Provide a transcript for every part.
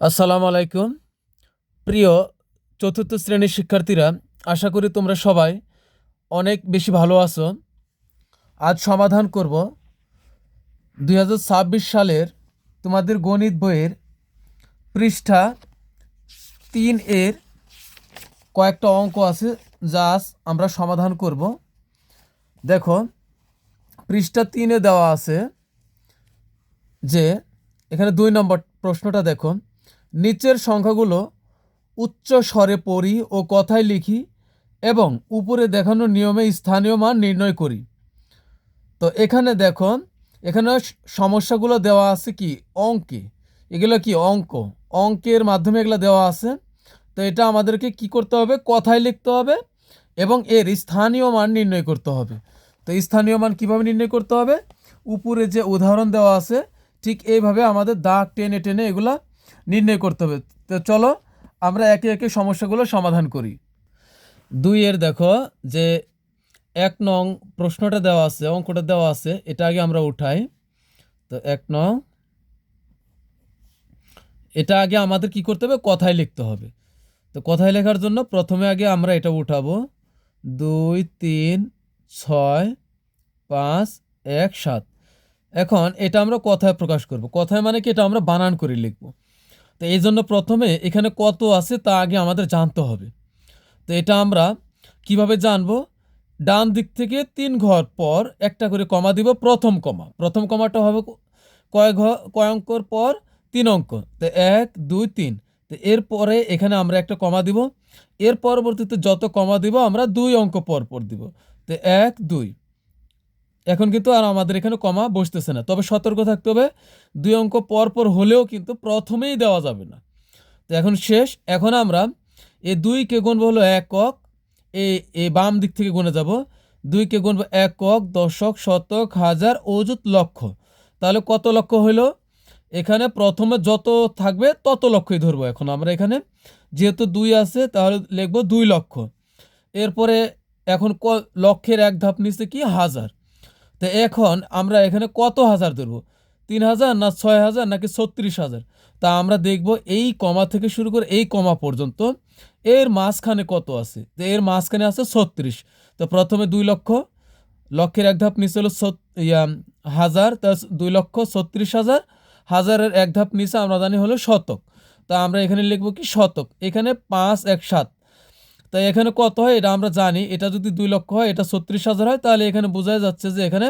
আসসালামু আলাইকুম। প্রিয় চতুর্থ শ্রেণীর শিক্ষার্থীরা, আশা করি তোমরা সবাই অনেক বেশি ভালো আছো। আজ সমাধান করব 2026 সালের তোমাদের গণিত বইয়ের পৃষ্ঠা 3 এর কয়েকটা অঙ্ক আছে, যা আজ আমরা সমাধান করব। দেখো, পৃষ্ঠা 3-এ দেওয়া আছে যে এখানে 2 নম্বর প্রশ্নটা দেখো, নিচের সংখ্যাগুলো উচ্চ স্বরে পড়ি ও কথায় লিখি এবং উপরে দেখানো নিয়মে স্থানীয় মান নির্ণয় করি। তো এখানে দেখো, এখানে সমস্যাগুলো দেওয়া আছে কি অঙ্কে, এগুলো কি অঙ্কের মাধ্যমে এগুলো দেওয়া আছে। তো এটা আমাদেরকে কি করতে হবে, কথায় লিখতে হবে এবং এর স্থানীয় মান নির্ণয় করতে হবে। তো স্থানীয় মান কিভাবে নির্ণয় করতে হবে, উপরে যে উদাহরণ দেওয়া আছে ঠিক এইভাবে আমাদের দাগ টেনে টেনে এগুলা নির্ণয় করতে হবে। তো চলো আমরা একে একে সমস্যাগুলো সমাধান করি। 2-এর দেখো যে 1 নং প্রশ্নটা দেওয়া আছে, অঙ্কটা দেওয়া আছে, এটা আগে আমরা উঠাই। তো 1 নং, এটা আগে আমাদের কি করতে হবে, কথায় লিখতে হবে। তো কথায় লেখার জন্য প্রথমে আগে আমরা এটা উঠাবো, 2 3 6 5 1 7। এখন এটা আমরা কথায় প্রকাশ করব। কথায় মানে কি, এটা আমরা বানান করে লিখব। তো এই জন্য প্রথমে এখানে কত আছে তা আগে আমাদের জানতে হবে। তো এটা আমরা কিভাবে জানবো, ডান দিক থেকে 3 ঘর পর একটা করে কমা দিব। প্রথম কমাটা হবে কয় অঙ্কর পর, 3 অঙ্ক। তো 1 2 3। তো এরপরে এখানে আমরা একটা কমা দিব, এর পরবর্তীতে যত কমা দিব আমরা 2 অঙ্ক পর পর দিব। তো 1 2। এখন কিন্তু আর আমাদের এখানে কমা বসতেছে না, তবে সতর্ক থাকতে হবে, 2 অঙ্ক পর পর হলেও কিন্তু প্রথমেই দেওয়া যাবে না। তো এখন শেষ, এখন আমরা এই 2-কে গুনবো হলো একক, এই বাম দিক থেকে গুনে যাব। 2-কে গুনবো একক, দশক, শতক, হাজার, অযুত, লক্ষ। তাহলে কত লক্ষ হইলো, এখানে প্রথমে যত থাকবে তত লক্ষই ধরবো। এখন আমরা এখানে যেহেতু 2 আছে তাহলে লিখবো 2 লক্ষ। এরপরে এখন লক্ষের এক ধাপ নিচে কি, হাজার। তো এখন আমরা এখানে কত হাজার ধরবো, 3,000 না 6,000 নাকি 36,000। তা আমরা দেখব এই কমা থেকে শুরু করে এই কমা পর্যন্ত এর মাঝখানে কত আছে। তো এর মাঝখানে আছে 36। তো প্রথমে 2 লক্ষ, লক্ষের এক ধাপ নিচে হলো হাজার, তা 2 লক্ষ 36,000। হাজারের এক ধাপ নিচে আমরা জানি হলো শতক। তা আমরা এখানে লিখবো কি, শতক। এখানে 5 1 7। তাই এখানে কত হয় এটা আমরা জানি, এটা যদি 2 লক্ষ হয়, এটা 36,000 হয়, তাহলে এখানে বোঝা যাচ্ছে যে এখানে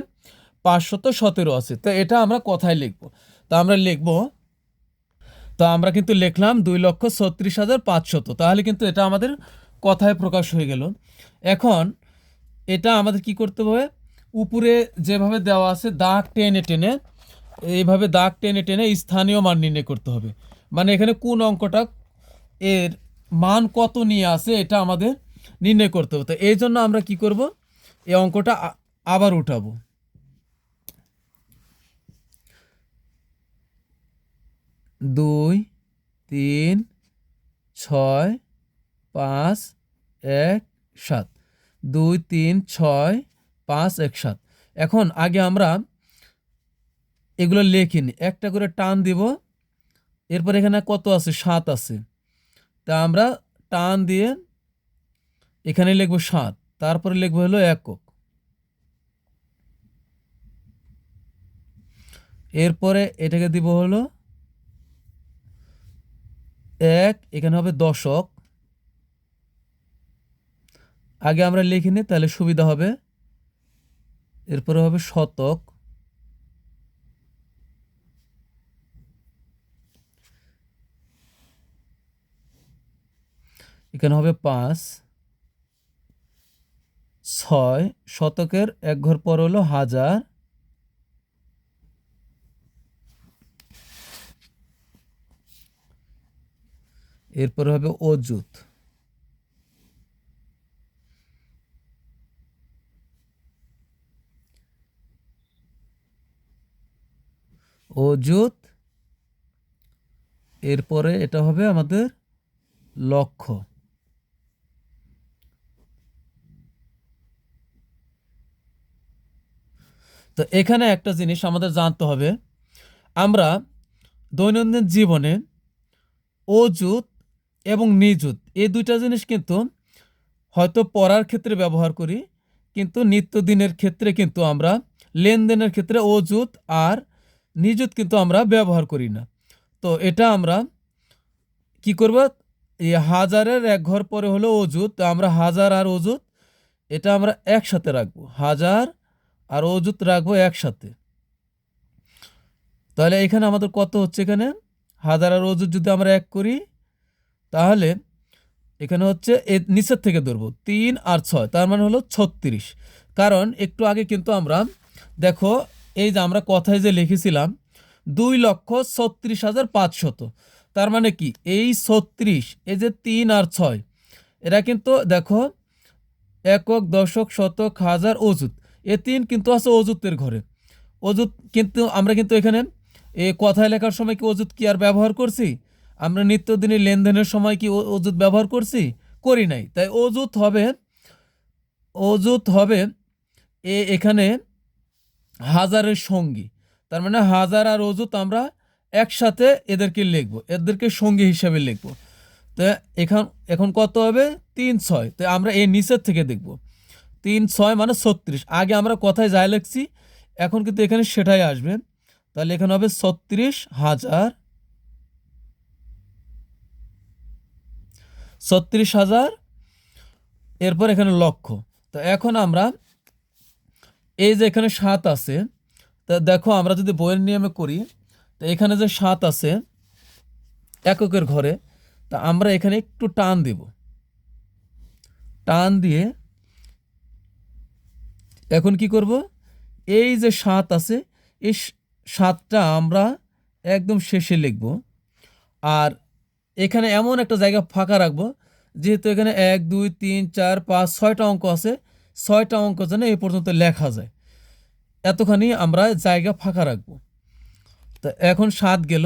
517 আছে। তো এটা আমরা কথায় লিখবো। তা আমরা লিখবো, তো আমরা কিন্তু লিখলাম 2,36,500। তাহলে কিন্তু এটা আমাদের কথায় প্রকাশ হয়ে গেল। এখন এটা আমাদের কি করতে হবে, উপরে যেভাবে দেওয়া আছে দাগ টেনে টেনে, এইভাবে দাগ টেনে টেনে স্থানীয় মান নির্ণয় করতে হবে। মানে এখানে কোন অঙ্কটা এর মান কত নিয়ে আসে এটা আমাদের নির্ণয় করতে হবে। তো এই জন্য আমরা কি করব, এই অঙ্কটা আবার উঠাবো। 2 3 6 5 1 7। 2 3 6 5 1 7। এখন আগে আমরা এগুলো লিখিনি, একটা করে টান দিব। এরপর এখানে কত আছে, 7 আছে। তা আমরা টান দিয়ে এখানে লিখবো 7, তারপরে লিখবো হলো একক। এরপরে এটাকে দিব হলো 1, এখানে হবে দশক। আগে আমরা লিখে নিই তাহলে সুবিধা হবে। এরপরে হবে শতক, এখানে হবে 5 6। শতকের এক ঘর পর হলো হাজার। এরপরে হবে অযুত। অযুত, এরপরে এটা হবে আমাদের লক্ষ। তো এখানে একটা জিনিস আমাদের জানতে হবে, আমরা দৈনন্দিন জীবনে অযুত এবং নিযুত এই দুইটা জিনিস কিন্তু হয়তো পড়ার ক্ষেত্রে ব্যবহার করি, কিন্তু নিত্যদিনের ক্ষেত্রে কিন্তু আমরা লেনদেনের ক্ষেত্রে অযুত আর নিযুত কিন্তু আমরা ব্যবহার করি না। তো এটা আমরা কি করব, এই হাজারের এক ঘর পরে হলো অযুত, তো আমরা হাজার আর অযুত এটা আমরা একসাথে রাখবো, হাজার আর অযুত রাখবো একসাথে। তাহলে এখানে আমাদের কত হচ্ছে, এখানে হাজার আর অযুত যদি আমরা এক করি তাহলে এখানে হচ্ছে নিচের থেকে ধরবো 3 আর 6, তার মানে হলো 36। কারণ একটু আগে কিন্তু আমরা দেখো এই যে আমরা কথায় যে লিখেছিলাম 2,36,500, তার মানে কি এই 36, এই যে 3 আর 6 এরা কিন্তু দেখো একক, দশক, শতক, হাজার, অযুত, এ 3 কিন্তু আছে অযুতের ঘরে। অযুত কিন্তু আমরা কিন্তু এখানে এই কথায় লেখার সময় কি অযুত কি আর ব্যবহার করছি? আমরা নিত্যদিনের লেনদেনের সময় কি অযুত ব্যবহার করছি? করি নাই। তাই অযুত হবে এখানে হাজারের সঙ্গী, তার মানে হাজার আর অযুত আমরা একসাথে এদেরকে লিখবো, এদেরকে সঙ্গী হিসাবে লিখবো। তো এখন কত হবে 3 6, তো আমরা এই নিচের থেকে দেখব 3 6 মানে 36, আগে আমরা কথায় যাই লিখছি এখন কিন্তু এখানে সেটাই আসবে। তাহলে এখানে হবে 36,000, এরপর এখানে লক্ষ। তো এখন আমরা এই যে এখানে 7 আছে, তা দেখো আমরা যদি বইয়ের নিয়মে করি, তো এখানে যে 7 আছে এককের ঘরে, তা আমরা এখানে একটু টান দেব, টান দিয়ে এখন কি করব, এই যে 7 আছে এই 7টা আমরা একদম শেষে লিখব, আর এখানে এমন একটা জায়গা ফাঁকা রাখবো যেহেতু এখানে 1 2 3 4 5 6টা অঙ্ক আছে, 6টা অঙ্ক যেন এই পর্যন্ত লেখা যায়, এতখানি আমরা জায়গা ফাঁকা রাখবো। তো এখন 7 গেল,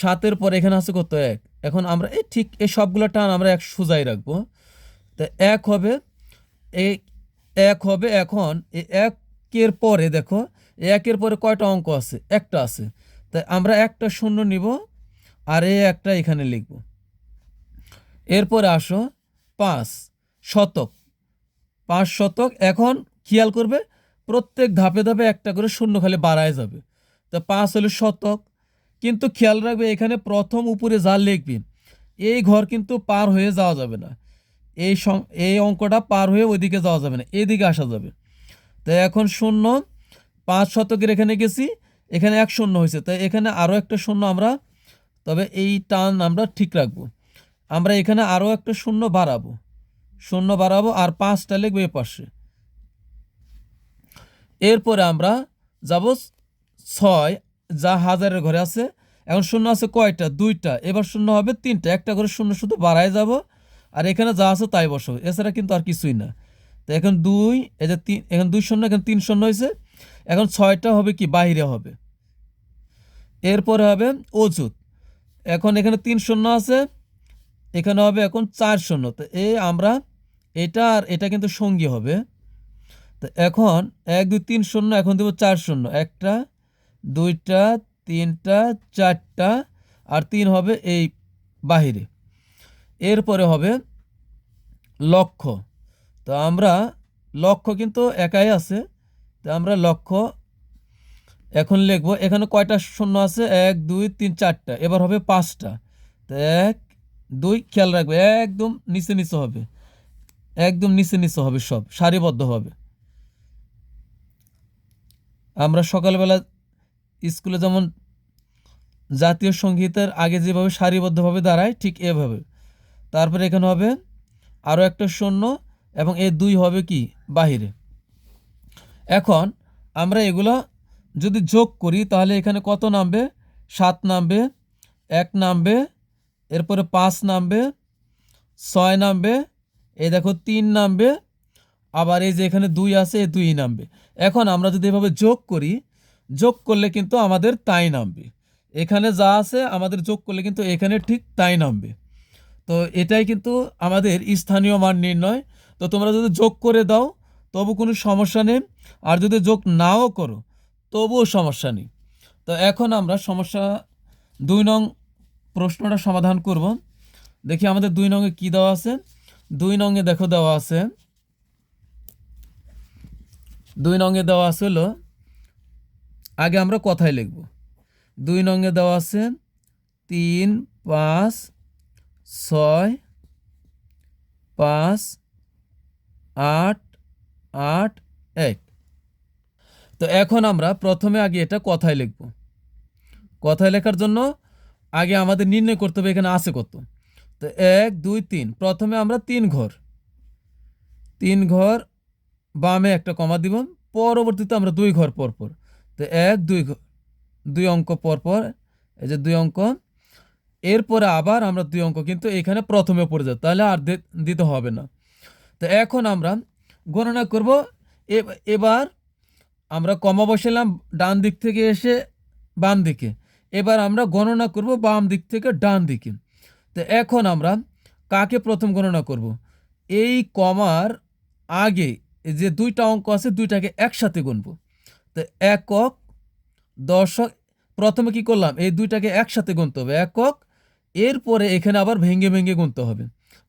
7-এর পর এখানে আছে কত 1, এখন আমরা এই ঠিক এই সবগুলো টান আমরা এক সোজাই রাখবো। তো 1 হবে, এই 1 হবে, এখন এই 1-এর পরে দেখো 1-এর পরে কয়টা অঙ্ক আছে, একটা আছে, তাই আমরা একটা শূন্য নিব আর এই একটা এখানে লিখব। এরপরে আসো 5 শতক, 5 শতক, এখন খেয়াল করবে প্রত্যেক ধাপে ধাপে একটা করে শূন্য খালি বাড়ায় যাবে। তো 5 হলো শতক, কিন্তু খেয়াল রাখবে এখানে প্রথম উপরে যা লিখবি এই ঘর কিন্তু পার হয়ে যাওয়া যাবে না, এই অঙ্কটা পার হয়ে ওইদিকে যাওয়া যাবে না, এদিকে আসা যাবে। তো এখন শূন্য, 5 শতকের এখানে গেছি, এখানে 1 শূন্য হয়েছে, তাই এখানে আরও একটা শূন্য আমরা, তবে এই টান আমরা ঠিক রাখবো, আমরা এখানে আরও একটা শূন্য বাড়াবো আর 5টা লিখবো এ পাশে। এরপরে আমরা যাব 6 যা হাজারের ঘরে আছে, এখন শূন্য আছে কয়টা, 2টা, এবার শূন্য হবে 3টা, একটা করে শূন্য শুধু বাড়ায় যাব আর এখানে যা আছে তাই বসাবো, এছাড়া কিন্তু আর কিছুই না। তো এখন 2, এই যে 3, এখন 2 শূন্য, এখন 3 শূন্য হয়েছে, এখন 6টা হবে কি বাইরে হবে। এরপরে হবে অযুত, এখন এখানে 3 শূন্য আছে, এখানে হবে এখন 4 শূন্য, তো আমরা এটা আর এটা কিন্তু সঙ্গী হবে। তো এখন 1 2 3 শূন্য, এখন দেবো 4 শূন্য, একটা, দুইটা, তিনটা, 4টা আর 3 হবে এই বাহিরে। এরপরে হবে লক্ষ, তো আমরা লক্ষ কিন্তু একাই আছে, তো আমরা লক্ষ এখন লিখবো, এখানে কয়টা শূন্য আছে, 1 2 3 4টা, এবার হবে 5টা। তো 1 2, খেয়াল রাখবে একদম নিচে নিচে হবে, একদম নিচে নিচে হবে, সব সারিবদ্ধ হবে। আমরা সকালবেলা স্কুলে যেমন জাতীয় সঙ্গীতের আগে যেভাবে সারিবদ্ধভাবে দাঁড়ায় ঠিক এভাবে, তারপরে এখানে হবে আরও একটা শূন্য এবং এই 2 হবে কি বাহিরে। এখন আমরা এগুলো যদি যোগ করি তাহলে এখানে কত নামবে, 7 নামবে, 1 নামবে, এরপরে 5 নামবে, 6 নামবে, এই দেখো 3 নামবে, আবার এই যে এখানে 2 আছে এই 2 নামবে। এখন আমরা যদি এভাবে যোগ করি, যোগ করলে কিন্তু আমাদের তাই নামবে, এখানে যা আছে আমাদের যোগ করলে কিন্তু এখানে ঠিক তাই নামবে। তো এটাই কিন্তু আমাদের স্থানীয় মান নির্ণয়। তো তোমরা যদি যোগ করে দাও তবু কোনো সমস্যা নেই, আর যদি যোগ নাও করো তবুও সমস্যা নেই। তো এখন আমরা সমস্যা 2 নং প্রশ্নটা সমাধান করব। দেখি আমাদের 2 নংয়ে কি দেওয়া আছে। 2 নংয়ে দেখো দেওয়া আছে, 2 নংয়ে দেওয়া আছে হলো, আগে আমরা কথায় লিখব। 2 নংয়ে দেওয়া আছে 3 5 6 5 8 8 1। তো এখন আমরা প্রথমে আগে এটা কথায় লিখব। কথায় লেখার জন্য আগে আমাদের নির্ণয় করতে হবে এখানে আছে কত। তো 1 2 3, প্রথমে আমরা 3 ঘর বামে একটা কমা দিব, পরবর্তীতে আমরা 2 ঘর পর পর। তো 1 2 অঙ্ক পর পর, এই যে 2 অঙ্ক, এরপরে আবার আমরা 2 অঙ্ক কিন্তু এখানে প্রথমে পড়ে যাবে, তাহলে আর দিতে হবে না। তো এখন আমরা গণনা করব। এবার আমরা কমা বসালাম ডান দিক থেকে এসে বাম দিকে, এবার আমরা গণনা করব বাম দিক থেকে ডান দিকে। তো এখন আমরা কাকে প্রথম গণনা করব? এই কমার আগে যে 2টা অঙ্ক আছে, 2টাকে একসাথে গুনব। তো একক দশক, প্রথমে কি করলাম, এই 2টাকে একসাথে গুনতে হবে একক, এরপরে এখানে আবার ভেঙে ভেঙে গুনতে হবে।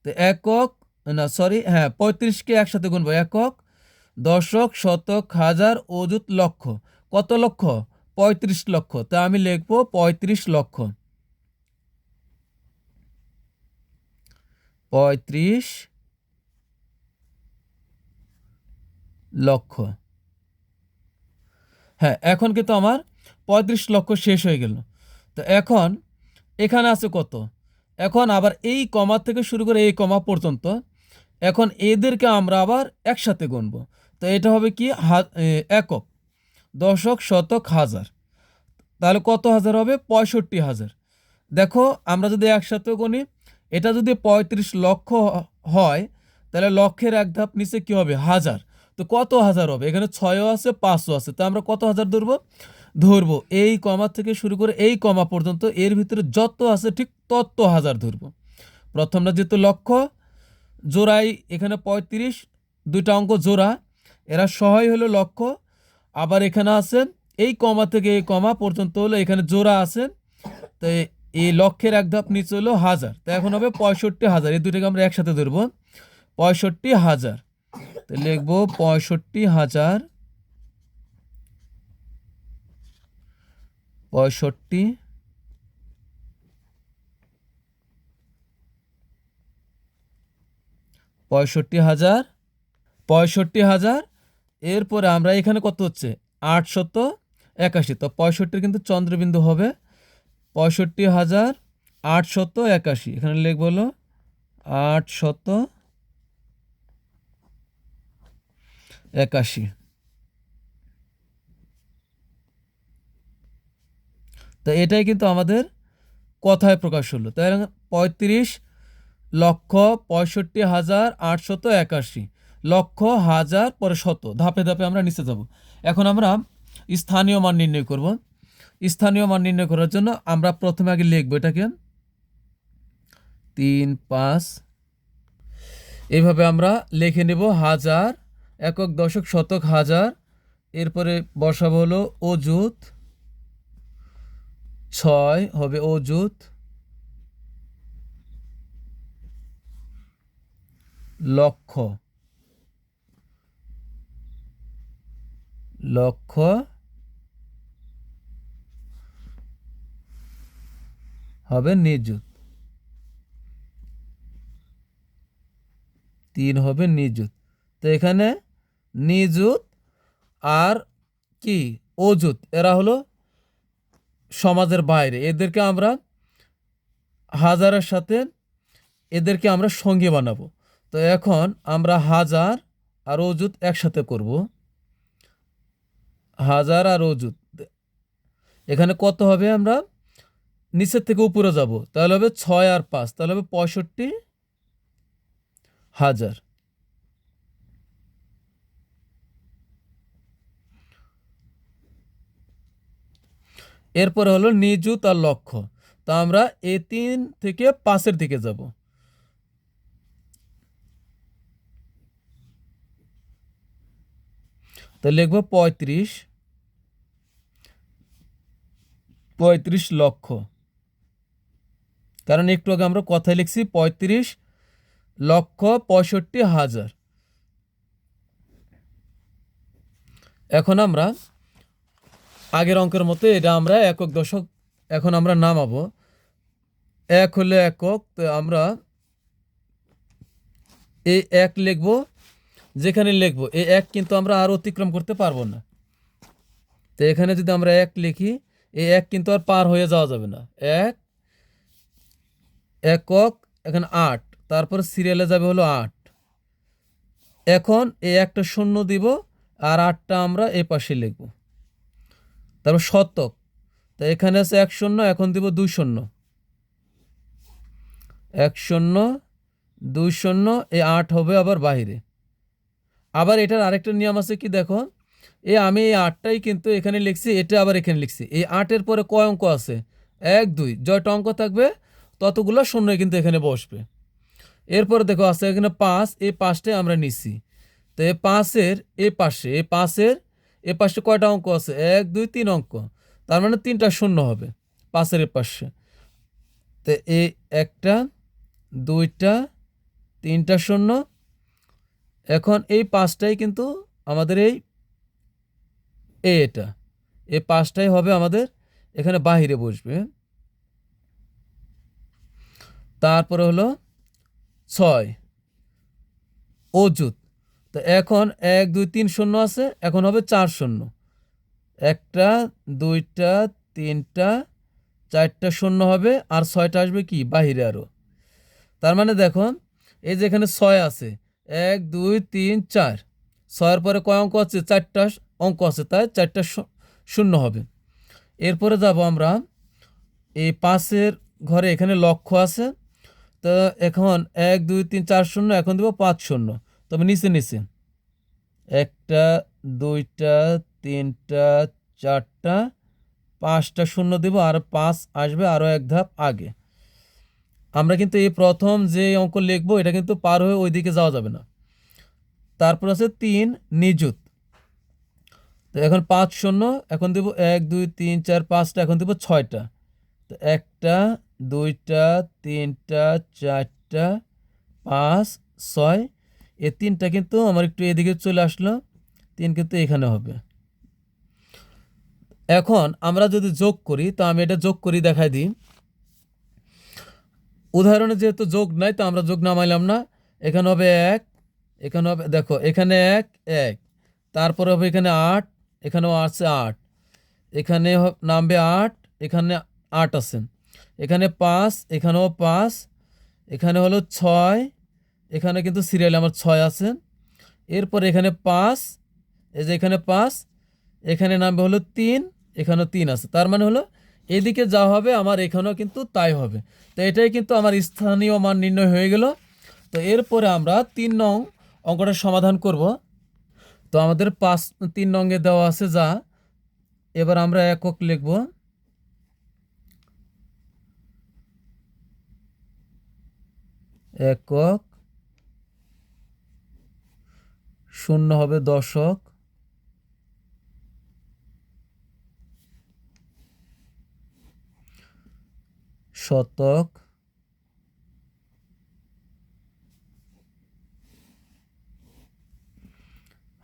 তো একক না সরি হ্যাঁ 35কে একসাথে গুনবো, একক দশক শতক হাজার অযুত লক্ষ। কত লক্ষ? 35 লক্ষ। তা আমি লিখবো 35 লক্ষ, 35 লক্ষ। হ্যাঁ, এখন কিন্তু আমার 35 লক্ষ শেষ হয়ে গেল। তো এখন এখানে আছে কত? এখন আবার এই কমা থেকে শুরু করে এই কমা পর্যন্ত, এখন এদেরকে আমরা আবার একসাথে গুনব। তো এটা হবে কি একক দশক শতক হাজার, তাহলে কত হাজার হবে? 65,000। দেখো আমরা যদি একসাথে গুনি, এটা যদি 35 লক্ষ হয়, তাহলে লক্ষের এক ধাপ নিচে কি হবে? হাজার। তো কত হাজার হবে? এখানে 6ও আছে 5ও আছে, তো আমরা কত হাজার ধরবো এই কমা থেকে শুরু করে এই কমা পর্যন্ত, এর ভিতরে যত আছে ঠিক তত হাজার ধরবো। প্রথমটা যেহেতু লক্ষ, জোড়াই এখানে 35, 2টা অঙ্ক জোড়া, এরা সহায় হলো লক্ষ। আবার এখানে আছে এই কমা থেকে এই কমা পর্যন্ত হলো এখানে জোড়া আছে, তো এই লক্ষের এক ধাপ নিচে হলো হাজার। তো এখন হবে 65,000, এই দুটাকে আমরা একসাথে ধরবো 65,000। তো লিখবো 65,000, 65,000, 65,000। এরপরে আমরা এখানে কত হচ্ছে? 881। তো 65 কিন্তু চন্দ্রবিন্দু হবে, 65,881। এখানে লিখবো হলো 881। তো এটাই কিন্তু আমাদের কথায় প্রকাশ হলো। তাই 35 লক্ষ 65,881, লক্ষ হাজার পরে শত, ধাপে ধাপে আমরা নিচে যাব। এখন আমরা স্থানীয় মান নির্ণয় করব। স্থানীয় মান নির্ণয় করার জন্য আমরা প্রথমে আগে লিখব এটাকে 3 5, এইভাবে আমরা লিখে নেব হাজার, একক দশক শতক হাজার, এরপরে বসাবো হলো অযুত, 6 হবে অযুত, লক্ষ, লক্ষ হবে নিযুত, 3 হবে নিযুত। তো এখানে নিযুত আর কি অযুত, এরা হলো সমাজের বাইরে, এদেরকে আমরা হাজারের সাথে এদেরকে আমরা সঙ্গী বানাবো। তো এখন আমরা হাজার আর অযুত একসাথে করব, হাজার আর অযুত। এখানে কত হবে? আমরা নিচের থেকে উপরে যাব, তাহলে হবে 6 আর 5, তাহলে হবে 65,000। এরপরে হলো নিযুত আর লক্ষ। তা আমরা এ 3 থেকে 5-এর দিকে যাব। তো লিখব 35 লক্ষ। কারণ একটু আগে আমরা কথায় লিখছি 35,65,000। এখন আমরা আগের অঙ্কের মতো এটা আমরা একক দশক এখন আমরা নামাবো। এক হলে একক, তো আমরা এই এক লিখবো, যেখানে লিখবো এই এক কিন্তু আমরা আর অতিক্রম করতে পারবো না। তো এখানে যদি আমরা এক লিখি, এই এক কিন্তু আর পার হয়ে যাওয়া যাবে না। এক একক, এখানে 8, তারপর সিরিয়ালে যাবে হলো 8। এখন এই একটা শূন্য দিব আর 8টা আমরা এই পাশে লিখব। তারপর শতক, তো এখানে আছে 1 শূন্য, এখন দিব 2 শূন্য, 1 শূন্য 2 শূন্য, এই 8 হবে আবার বাইরে। আবার এটার আরেকটা নিয়ম আছে কি দেখো, আমি এই 8টাই কিন্তু এখানে লিখছি, এটা আবার এখানে লিখছি। এই 8-এর পরে কয় অঙ্ক আছে? 1 2, যয়টা অঙ্ক থাকবে ততগুলো শূন্য কিন্তু এখানে বসবে। এরপরে দেখো আছে এখানে 5, এই 5টাই আমরা নিচ্ছি। তো এই 5-এর এই পাশে, এই 5-এর এই পাশে কয়টা অঙ্ক আছে? 1 2 3 অঙ্ক, তার মানে 3টা শূন্য হবে 5-এর এই পাশে। তো এই 1টা 2টা 3টা শূন্য। এখন এই 5টাই কিন্তু আমাদের এটা এই 5টাই হবে আমাদের এখানে বাহিরে বসবে। তারপরে হলো 6 অযুত। তো এখন 1 2 3 শূন্য আছে, এখন হবে 4 শূন্য, 1টা 2টা 3টা 4টা শূন্য হবে, আর 6টা আসবে কি বাহিরে আরো। তার মানে দেখো এই যে এখানে 6 আছে, 1 2 3 4, 6-এর পরে কয় অঙ্ক আছে? 4টা অঙ্ক আছে, তাই 4টা শূন্য হবে। এরপরে যাব আমরা এই 5-এর ঘরে, এখানে লক্ষ্য আছে। তো এখন 1 2 3 4 শূন্য, এখন দেব 5 শূন্য, তবে নিচে নিচে 1টা 2টা 3টা 4টা 5টা শূন্য দেব, আর 5 আসবে আরও এক ধাপ আগে। আমরা কিন্তু এই প্রথম যে অঙ্ক লিখবো এটা কিন্তু পার হয়ে ওই দিকে যাওয়া যাবে না। তারপর আছে 3 নিযুত। তো এখন 5 শূন্য, এখন দেব 1 2 3 4 5টা, এখন দেব 6টা। তো 1টা 2টা 3টা 4টা 5 6, এই 3টা কিন্তু আমার একটু এদিকে চলে আসলো, 3 কিন্তু এখানে হবে। এখন আমরা যদি যোগ করি, তো আমি এটা যোগ করি দেখাই দিই। উদাহরণে যেহেতু যোগ নাই, তো আমরা যোগ নামাইলাম না। এখানে হবে 1, এখানে হবে দেখো এখানে 1 1, তারপরে হবে এখানে 8, এখানেও আছে 8, এখানে নামবে 8, এখানে 8 আছে, এখানে 5, এখানেও 5, এখানে হলো 6, এখানে কিন্তু সিরিয়ালে আমার 6 আছে। এরপর এখানে 5, এই যে এখানে 5, এখানে নামবে হলো 3, এখানেও 3 আছে। তার মানে হলো এদিকে যা হবে আমার এখানেও কিন্তু তাই হবে। তো এটাই কিন্তু আমার স্থানীয় মান নির্ণয় হয়ে গেল। তো এরপরে আমরা 3 নং অঙ্কটা সমাধান করব। তো আমাদের 3 নঙ্গে দেওয়া আছে যা, এবার আমরা একক লিখব। একক, শূন্য হবে দশক, শতক,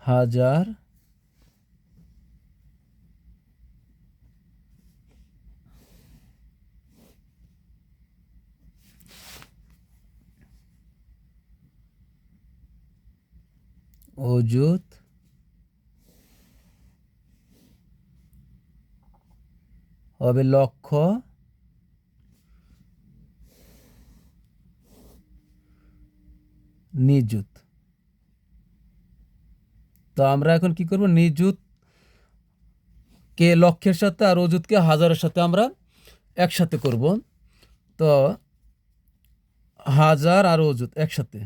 হাজার, অযুত, হবে লক্ষ, নিযুত। তো আমরা এখন কি করব? নিযুত কে লক্ষের সাথে আর অযুতকে হাজারের সাথে আমরা একসাথে করব। তো হাজার আর অযুত একসাথে,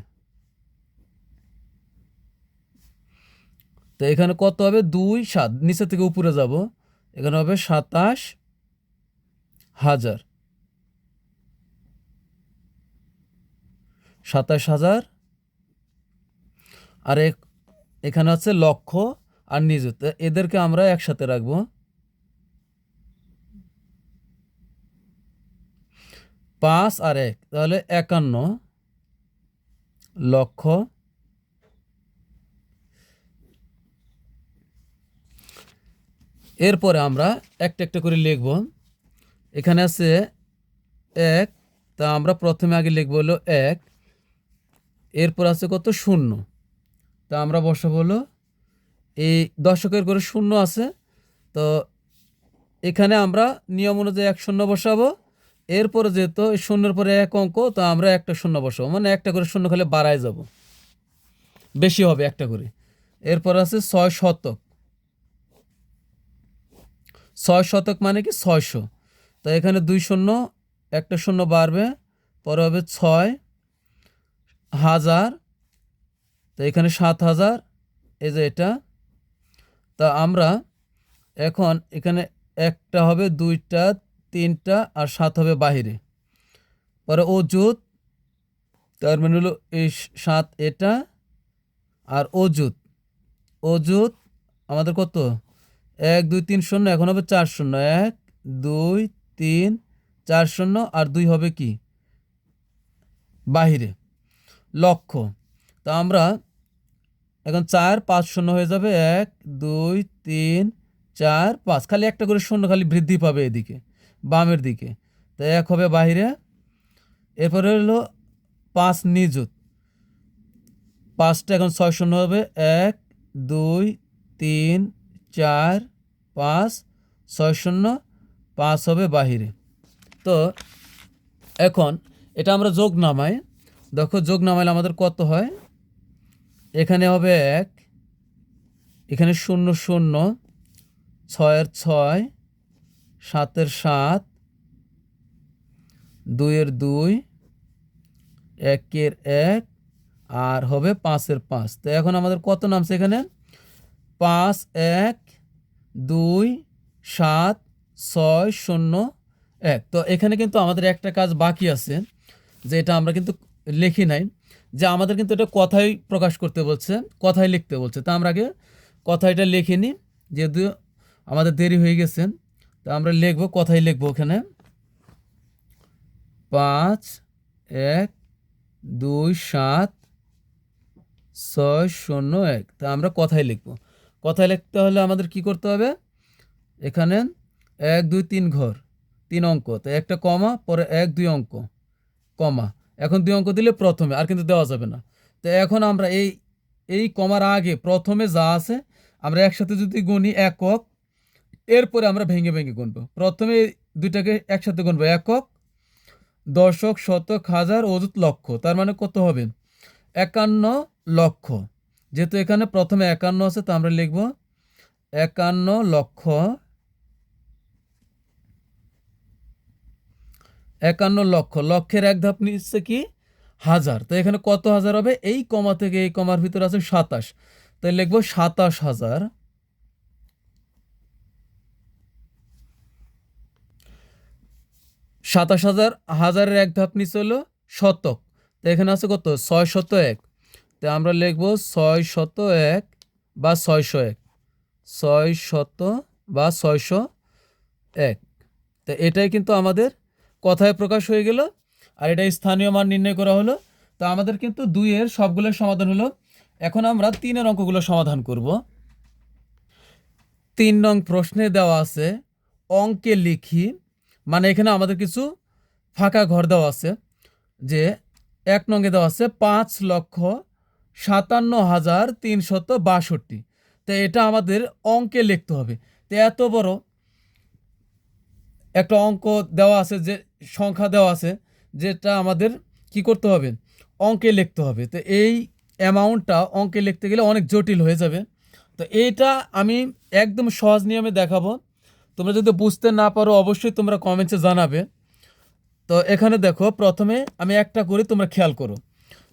তো এখানে কত হবে? 2 7, নিচে থেকে উপরে যাব, এখানে হবে 27,000, 27,000। আর এখানে আছে লক্ষ আর নিযুত, এদেরকে আমরা একসাথে রাখবো। 5 আর 1 তাহলে 51 লক্ষ। এরপরে আমরা একটা একটা করে লিখব। এখানে আছে 1, তা আমরা প্রথমে আগে লিখব হলো 1। এরপর আছে কত 0, তা আমরা বসাবো হলো এই দশকের করে 0 আছে, তো এখানে আমরা নিয়ম অনুযায়ী 1 0 বসাবো। এরপরে যেহেতু 0-এর পরে 1 অঙ্ক, তো আমরা একটা 0 বসাবো, মানে একটা করে 0 খালি বাড়ায় যাব, বেশি হবে একটা করে। এরপর আছে 6 শতক। 6 শতক মানে কি 600, তো এখানে 2 শূন্য, একটা 0 বাড়বে, পরে হবে 6,000, তো এখানে 7,000, এই যে এটা। তা আমরা এখন এখানে একটা হবে, 2টা, 3টা আর 7 হবে বাহিরে, পরে অযুত, তার মানে হলো এই 7 এটা আর অযুত। অযুত আমাদের কত 1 2 3 0, এখন হবে 4 0, 1 2 3 4 0 আর 2 হবে কি বাহিরে লক্ষ। তা আমরা এখন 4 5 0 হয়ে যাবে, 1 2 3 4 5, খালি একটা করে 0 খালি বৃদ্ধি পাবে এদিকে বামের দিকে, তো 1 হবে বাহিরে। এরপরে হলো 5 নিযুত, 5টা এখন 6 0 হবে, 1 2 3 4 5 6 0 5 হবে বাহিরে। তো এখন এটা আমরা যোগ নামাই, দেখো যোগ নামাইলে আমাদের কত হয়, এখানে হবে 1, এখানে 0 0, 6 6, 7 7, 2 2, 1 1 আর হবে 5 5। তো এখন আমাদের কত নামছে এখানে 5 1 2 7 6 0 1। তো এখানে কিন্তু আমাদের একটা কাজ বাকি আছে, যে এটা আমরা কিন্তু লিখি নাই, যে আমাদের কিন্তু এটা কথাই প্রকাশ করতে বলছে, কথাই লিখতে বলছে। তা আমরা আগে কথাইটা লিখে নিই, যেহেতু আমাদের দেরি হয়ে গেছে। তা আমরা লিখবো, কথাই লিখবো ওখানে 5 1 2 7 6 0 1। তা আমরা কথাই লিখবো। কথাই লিখতে হলে আমাদের কি করতে হবে, এখানে 1 2 3 ঘর 3 অঙ্ক, তো একটা কমা, পরে 1 2 অঙ্ক কমা, এখন 2 অঙ্ক দিলে প্রথমে, আর কিন্তু দেওয়া যাবে না। তো এখন আমরা এই কমার আগে প্রথমে যা আছে আমরা একসাথে যদি গুনি একক, এরপরে আমরা ভেঙে ভেঙে গুনবো। প্রথমে দুইটাকে একসাথে গুনবো, একক দশক শতক হাজার অযুত লক্ষ, তার মানে কত হবে 51 লক্ষ। যেহেতু এখানে প্রথমে 51 আছে, তো আমরা লিখব 51 লক্ষ। 51 লক্ষ, লক্ষের এক ধাপ নিচ্ছে কি হাজার, তো এখানে কত হাজার হবে, এই কমা থেকে এই কমার ভিতরে আছে 27, তাই লিখবো 27,000। 27,000, হাজারের এক ধাপ নিচে হলো শতক, তো এখানে আছে কত 601, তো আমরা লিখবো 601 বা 601, 600 বা 601। তো এটাই কিন্তু আমাদের কথায় প্রকাশ হয়ে গেল, আর এটা স্থানীয় মান নির্ণয় করা হলো। তো আমাদের কিন্তু 2-এর সবগুলোর সমাধান হলো। এখন আমরা 3-এর অঙ্কগুলো সমাধান করব। 3 নং প্রশ্নে দেওয়া আছে অঙ্কে লিখি, মানে এখানে আমাদের কিছু ফাঁকা ঘর দেওয়া আছে, যে 1 নঙ্গে দেওয়া আছে 5,57,362। তো এটা আমাদের অঙ্কে লিখতে হবে। তো এত বড় একটা অঙ্ক দেওয়া আছে, যে সংখ্যা দেওয়া আছে, যেটা আমাদের কি করতে হবে অঙ্কে লিখতে হবে। তো এই অ্যামাউন্টটা অঙ্কে লিখতে গেলে অনেক জটিল হয়ে যাবে। তো এইটা আমি একদম সহজ নিয়মে দেখাবো, তোমরা যদি বুঝতে না পারো অবশ্যই তোমরা কমেন্টসে জানাবে। তো এখানে দেখো, প্রথমে আমি একটা করি, তোমরা খেয়াল করো।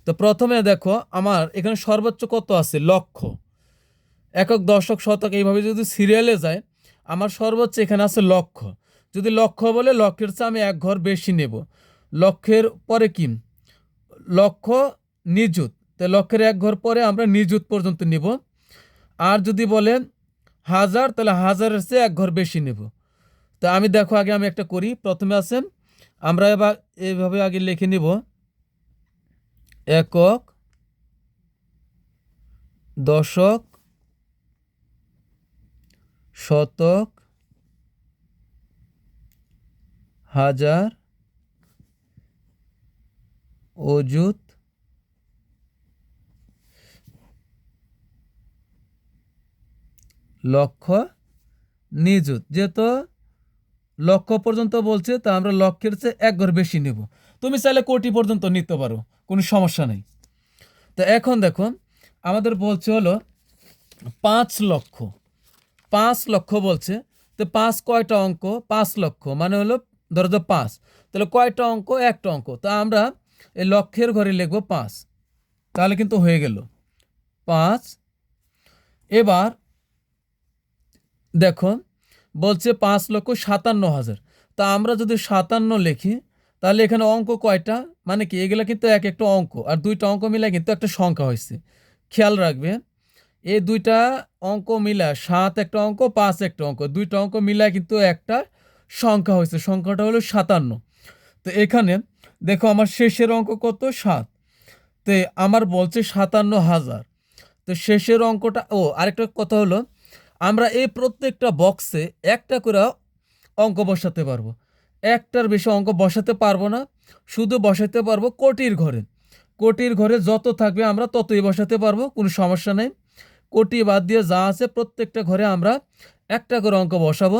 তো প্রথমে দেখো আমার এখানে সর্বোচ্চ কত আছে লক্ষ, একক দশক শতক এইভাবে যদি সিরিয়ালে যায়, আমার সর্বোচ্চ এখানে আছে লক্ষ। যদি লক্ষ বলে লক্ষের চেয়ে আমি এক ঘর বেশি নেব। লক্ষের পরে কি লক্ষ নিযুত, তো লক্ষের এক ঘর পরে আমরা নিযুত পর্যন্ত নিব। আর যদি বলে হাজার, তাহলে হাজারের চেয়ে এক ঘর বেশি নেব। তো আমি দেখো আগে আমি একটা করি। প্রথমে আছে আমরা এবার এইভাবে আগে লিখে নিব একক, দশক, শতক, হাজার, অযুত, লক্ষ, নিযুত। যেহেতু লক্ষ পর্যন্ত বলছে তা আমরা লক্ষের চেয়ে এক ঘর বেশি নেব। তুমি চাইলে কোটি পর্যন্ত নিতে পারো, কোনো সমস্যা নেই। তো এখন দেখো আমাদের বলছে হলো 5 লক্ষ। 5 লক্ষ বলছে, তো 5 কয়টা অঙ্ক? 5 লক্ষ মানে হলো ধরো যে 5, তাহলে কয়টা অঙ্ক? একটা অঙ্ক। তা আমরা এই লক্ষের ঘরে লিখবো 5, তাহলে কিন্তু হয়ে গেল 5। এবার দেখো বলছে 5,57,000। তা আমরা যদি 57 লিখি তাহলে এখানে অঙ্ক কয়টা? মানে কি এগুলা কিন্তু এক একটা অঙ্ক, আর দুইটা অঙ্ক মিলে কিন্তু একটা সংখ্যা হয়েছে। খেয়াল রাখবে এই দুইটা অঙ্ক মিলা 7 একটা অঙ্ক, 5 একটা অঙ্ক, দুইটা অঙ্ক মিলা কিন্তু একটা সংখ্যা হয়েছে, সংখ্যাটা হলো 57। তো এখানে দেখো আমার শেষের অঙ্ক কত? 7। তো আমার বলছে 57,000। তো শেষের অঙ্কটা, আরেকটা কথা হলো আমরা এই প্রত্যেকটা বক্সে একটা করে অঙ্ক বসাতে পারবো, একটার বেশি অঙ্ক বসাতে পারবো না। শুধু বসাতে পারবো কোটির ঘরে। কোটির ঘরে যত থাকবে আমরা ততই বসাতে পারবো, কোনো সমস্যা নেই। কোটি বাদ দিয়ে যা আছে প্রত্যেকটা ঘরে আমরা একটা করে অঙ্ক বসাবো।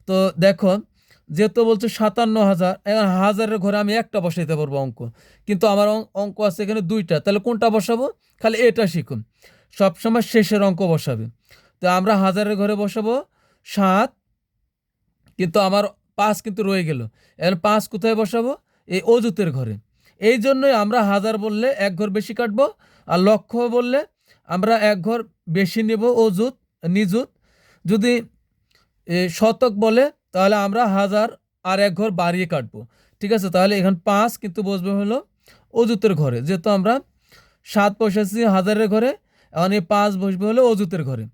তো দেখো যেহেতু বলছে 57,000, এখন হাজারের ঘরে আমি একটা বসাইতে পারবো অঙ্ক, কিন্তু আমার অঙ্ক আছে এখানে দুইটা, তাহলে কোনটা বসাবো? খালি এটা শিখুন, সবসময় শেষের অঙ্ক বসাবে। তো আমরা হাজারের ঘরে বসাবো 7, কিন্তু আমার 5 কিন্তু রয়ে গেল। এর 5 কোথায় বসাবো? এই অযুতের ঘরে। এই জন্যই আমরা হাজার বললে এক ঘর বেশি কাটবো, আর লক্ষ বললে আমরা এক ঘর বেশি নেব অযুত, নিযুত। যদি শতক বলে তাহলে আমরা হাজার আর এক ঘর বাড়িয়ে কাটবো। ঠিক আছে, তাহলে এখানে 5 কিন্তু বসবে হলো অযুতের ঘরে, যেহেতু আমরা 7 বসাচ্ছি হাজারের ঘরে, এখন এই 5 বসবে হলো অযুতের ঘরে।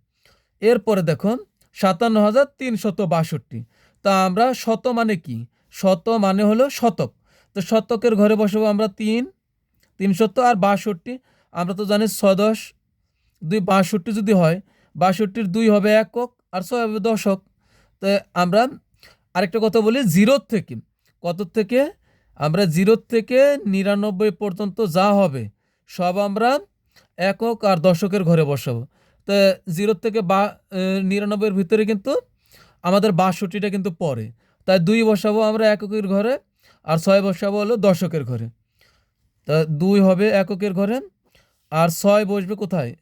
এরপরে দেখো 57,362। তা আমরা শত মানে কি? শত মানে হলো শতক। তো শতকের ঘরে বসাবো আমরা 3, 300 আর 62। আমরা তো জানি 6 10 2 62 যদি হয়, 62-র 2 হবে একক আর 6 হবে দশক। তো আমরা আরেকটা কথা বলি, জিরোর থেকে কত থেকে? আমরা 0 থেকে 99 পর্যন্ত যা হবে সব আমরা একক আর দশকের ঘরে বসাবো। তো 0 থেকে 99-এর ভিতরে কিন্তু আমাদের 62টা কিন্তু পড়ে, তাই 2 বসাবো আমরা এককের ঘরে, আর 6 বসাবো হলো দশকের ঘরে। তা 2 হবে এককের ঘরে, আর 6 বসবে কোথায়?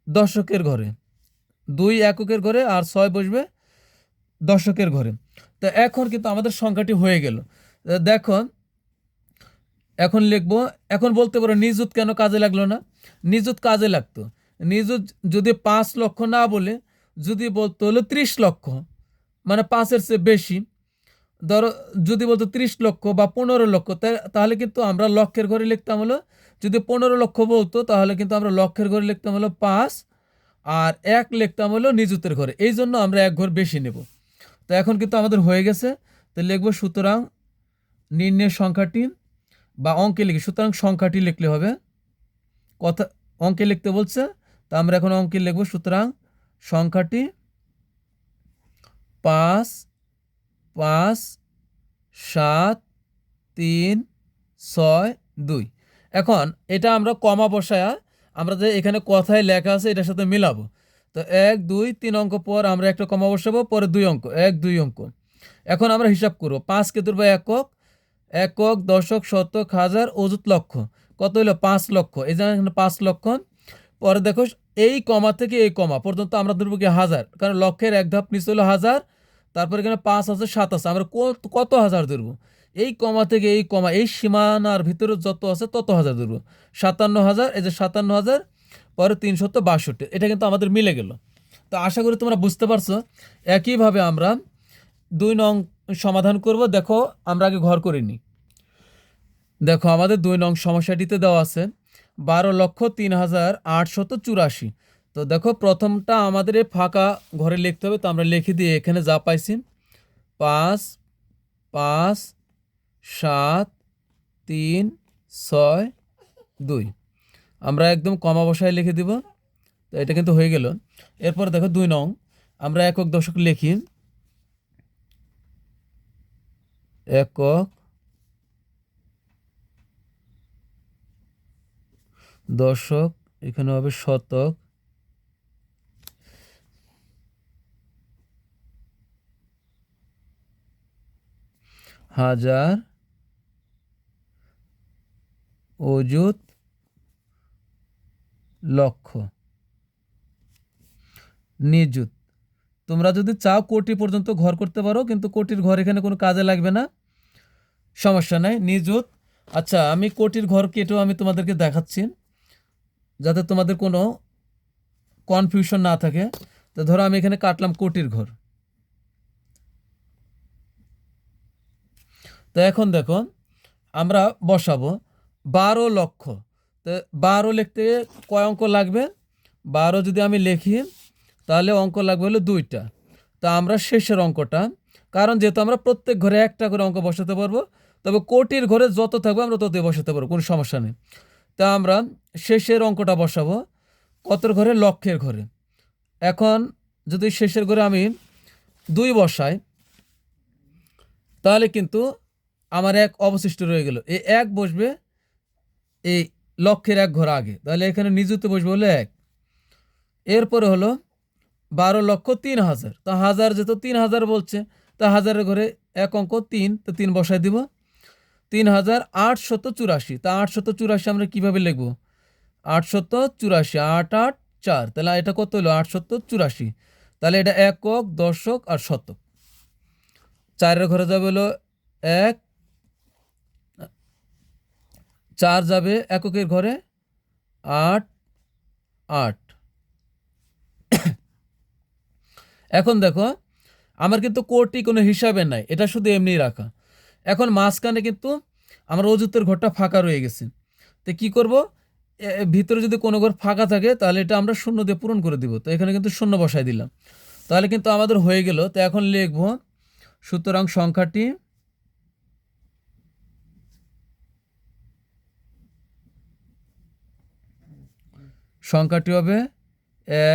দশকের ঘরে। 2 এককের ঘরে আর 6 বসবে দশকের ঘরে। তো এখন কিন্তু আমাদের সংখ্যাটি হয়ে গেল। দেখো এখন লিখবো, এখন বলতে পারো নিযুত কেন কাজে লাগলো না? নিযুত কাজে লাগতো। নিযুত যদি 5 লক্ষ না বলে যদি বলতো হলো 30 লক্ষ, মানে 5-এর চেয়ে বেশি, ধরো যদি বলতো 30 লক্ষ বা 15 লক্ষ, তাহলে কিন্তু আমরা লক্ষের ঘরে লিখতাম হলো, যদি 15 লক্ষ বলতো তাহলে কিন্তু আমরা লক্ষের ঘরে লিখতাম হলো 5, আর 1 লিখতাম হলো নিযুতের ঘরে। এই জন্য আমরা এক ঘর বেশি নেব। তো এখন কিন্তু আমাদের হয়ে গেছে। তো লিখবো সুতরাং নির্ণয় সংখ্যাটি, বা অঙ্কে লিখি, সুতরাং সংখ্যাটি লিখলে হবে। কথা অঙ্কে লিখতে বলছে, তা আমরা এখন অঙ্কে লিখবো। সুতরাং সংখ্যাটি 5 5 7 3 6 2। এখন এটা আমরা কমা বসায়া আমরা যে এখানে কথায় লেখা আছে এটার সাথে মিলাবো। তো 1 2 3 অঙ্ক পর আমরা একটা কমা বসাবো, পরে 2 অঙ্ক, 1 2 অঙ্ক। এখন আমরা হিসাব করবো, 5 কে ধরবো একক, একক, দশক, শতক, হাজার, অযুত, লক্ষ। কত হলো? 5 লক্ষ। এই যে এখানে 5 লক্ষ। পরে দেখো এই কমা থেকে এই কমা পর্যন্ত আমরা ধরবো কি হাজার, কারণ লক্ষের এক ধাপ নিচে হলো হাজার। তারপরে এখানে 5 আছে, 7 আছে, আমরা কত হাজার ধরবো? এই কমা থেকে এই কমা, এই সীমানার ভিতরে যত আছে তত হাজার ধরবো। 57,000, এই যে 57,000, পরে 362। এটা কিন্তু আমাদের মিলে গেল। তো আশা করি তোমরা বুঝতে পারছো। একইভাবে আমরা 2 নং সমাধান করব। দেখো আমরা আগে ঘর করে নিই। দেখো আমাদের 2 নং সমস্যাটিতে দেওয়া আছে 12,03,884। তো দেখো প্রথমটা আমাদের ফাঁকা ঘরে লিখতে হবে, তো আমরা লিখে দিয়ে এখানে যা পাইছি 5 5 7 3 6 2। আমরা একদম কমা বসায় লিখে দিব। তো এটা কিন্তু হয়ে গেল। এরপর দেখো 2 নং, আমরা একক দশক লিখি। একক দশক, এখানে হবে শতক, হাজার, অযুত, লক্ষ, নিযুত। তোমরা যদি চাও কোটি পর্যন্ত ঘর করতে পারো, কিন্তু কোটির ঘর এখানে কোনো কাজে লাগবে না, সমস্যা নাই। নিযুত। আচ্ছা, আমি কোটির ঘর কেটেও আমি তোমাদেরকে দেখাচ্ছি, যাতে তোমাদের কোনো কনফিউশন না থাকে। তো ধরো আমি এখানে কাটলাম কোটির ঘর। তো এখন দেখো আমরা বসাবো 12 লক্ষ। তো 12 লিখতে কয় অঙ্ক লাগবে? 12 যদি আমি লিখি তাহলে অঙ্ক লাগবে হলো 2টা। তা আমরা শেষের অঙ্কটা, কারণ যেহেতু আমরা প্রত্যেক ঘরে একটা করে অঙ্ক বসাতে পারবো, তবে কোটির ঘরে যত থাকবে আমরা ততই বসাতে পারবো, কোনো সমস্যা নেই। তা আমরা শেষের অঙ্কটা বসাবো কতর ঘরে? লক্ষের ঘরে। এখন যদি শেষের ঘরে আমি 2 বসাই, তাহলে কিন্তু আমার 1 অবশিষ্ট রয়ে গেল। এই 1 বসবে এই লক্ষের 1 ঘর আগে, তাহলে এখানে নিযুতে বসবে হলো 1। এরপরে হলো 12,03,000। তা হাজার যেহেতু 3,000 বলছে, তা হাজারের ঘরে 1 অঙ্ক 3, তো 3 বসাই দিব। 3,884। তা 884 আমরা কিভাবে লিখব? 884, 8 8 4, তাহলে এটা কত হলো? 884। তাহলে এটা একক, দশক আর শতক। 4-এর ঘরে যাবে হলো 1, 4 যাবে এককের ঘরে, 8 8। এখন দেখো আমার কিন্তু কোটি কোনো হিসাবে নাই, এটা শুধু এমনি রাখা। এখন মাঝখানে কিন্তু আমার অযুতের ঘরটা ফাঁকা রয়ে গেছে। তো কি করব? ভিতরে যদি কোনো ঘর ফাঁকা থাকে তাহলে এটা আমরা শূন্য দিয়ে পূরণ করে দিব। তো এখানে কিন্তু শূন্য বসাই দিলাম, তাহলে কিন্তু আমাদের হয়ে গেল। তো এখন লিখব, সুতরাং সংখ্যাটি হবে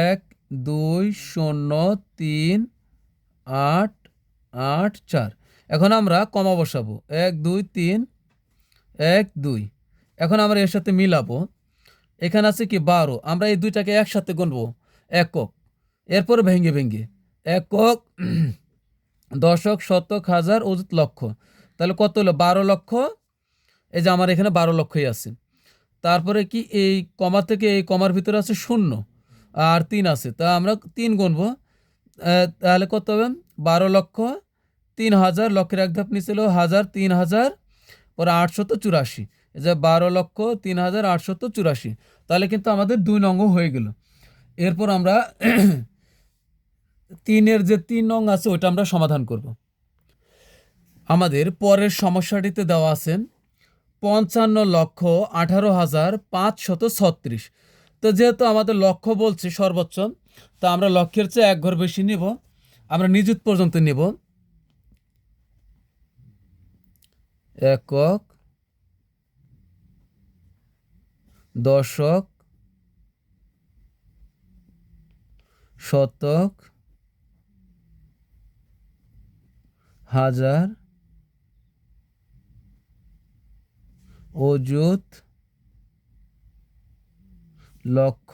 1 2 0 3 8 8 4। এখন আমরা কমা বসাবো, 1 2 3 1 2। এখন আমরা এর সাথে মিলাবো, এখানে আছে কি 12, আমরা এই দুইটাকে একসাথে গুনবো, একক। এরপর ভেঙে ভেঙে একক, দশক, শতক, হাজার, অযুত, লক্ষ। তাহলে কত হলো? 12 লক্ষ। এই যে আমার এখানে 12 লক্ষই আছে। তারপরে কি এই কমা থেকে এই কমার ভিতরে আছে 0 আর 3 আছে, তা আমরা 3 গুনবো। তাহলে কত হবে? 12 লক্ষ 3,000, লক্ষের 1 ধাপ নিচে হলো হাজার, 3,000, পরে 884। এই যে 12 লক্ষ 3,884। তাহলে কিন্তু আমাদের 2 নং হয়ে গেল। এরপর আমরা 3-এর যে 3 নং আছে ওইটা আমরা সমাধান করব। আমাদের পরের সমস্যাটিতে দেওয়া আছে 55,18,536। তো যেহেতু আমাদের লক্ষ্য বলছে সর্বোচ্চ, তা আমরা লক্ষ্যের চেয়ে 1 ঘর বেশি নিব, আমরা নিযুত পর্যন্ত নিব। একক, দশক, শতক, হাজার, অযুত, লক্ষ,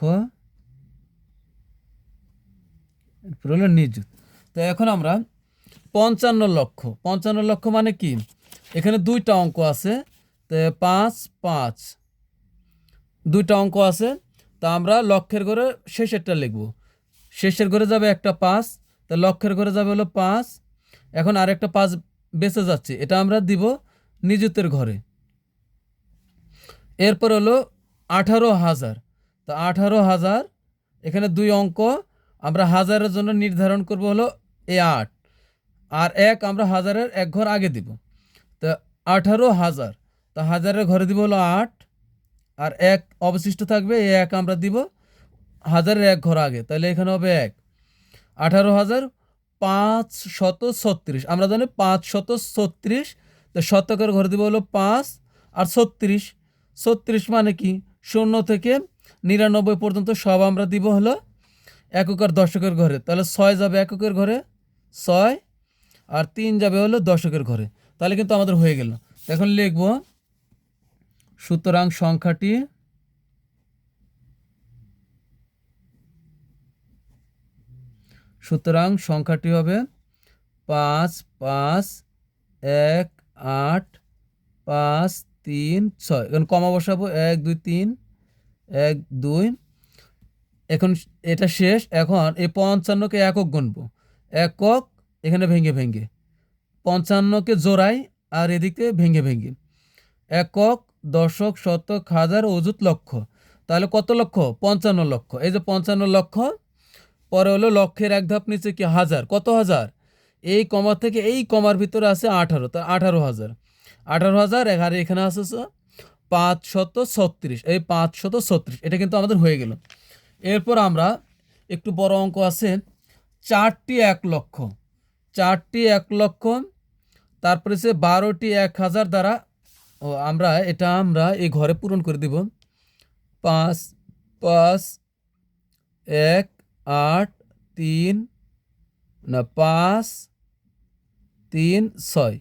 এরপর হলো নিযুত। তো এখন আমরা 55 লক্ষ, 55 লক্ষ মানে কি? এখানে 2টা অঙ্ক আছে, তো 5 5, 2টা অঙ্ক আছে। তা আমরা লক্ষের ঘরে শেষেরটা লিখব। শেষের ঘরে যাবে একটা 5, তা লক্ষের ঘরে যাবে হলো 5। এখন আরেকটা 5 বেঁচে যাচ্ছে, এটা আমরা দিব নিযুতের ঘরে। এরপর হলো 18,000। তো 18,000, এখানে 2 অঙ্ক, আমরা হাজারের জন্য নির্ধারণ করব হলো এই 8, আর 1 আমরা হাজারের 1 ঘর আগে দিব। তো 18,000, তো হাজারের ঘরে দিব হলো 8, আর 1 অবশিষ্ট থাকবে, এই 1 আমরা দিব হাজারের 1 ঘর আগে, তাহলে এখানে হবে 1। 18,536, আমরা জানি 536, তো শতকের ঘরে দিব হলো 5 আর 36। 36 মানে কি 0 থেকে 99 পর্যন্ত সব আমরা দিব হলো একক আর দশকের ঘরে। তাহলে 6 যাবে এককের ঘরে, 6 আর 3 যাবে হলো দশকের ঘরে। তাহলে কিন্তু আমাদের হয়ে গেল। এখন লিখব সুতরাং সংখ্যাটি হবে 5 5 1 8 5 3 6। এখন কমা বসাবো 1 2 3 1 2। এখন এটা শেষ। এখন এই 55কে একক গুনবো, একক এখানে ভেঙে ভেঙে, 55কে জোড়াই আর এদিকে ভেঙে ভেঙে, একক দশক শতক হাজার অযুত লক্ষ। তাহলে কত লক্ষ? 55 লক্ষ। এই যে 55 লক্ষ, পরে হলো লক্ষের এক ধাপ নিচে কি হাজার। কত হাজার? এই কমা থেকে এই কমার ভিতরে আছে 18, তার 18,000। 18,000 আর এখানে আছে 536। এই 536 এটা কিন্তু আমাদের হয়ে গেল। এরপর আমরা একটু বড় অঙ্ক আছে, 4টি 1 লক্ষ। 4টি 1 লক্ষ, তারপরে সে 12টি 1,000 দ্বারা আমরা এই ঘরে পূরণ করে দিব। 5 5 1 8 3 না 5 3 6।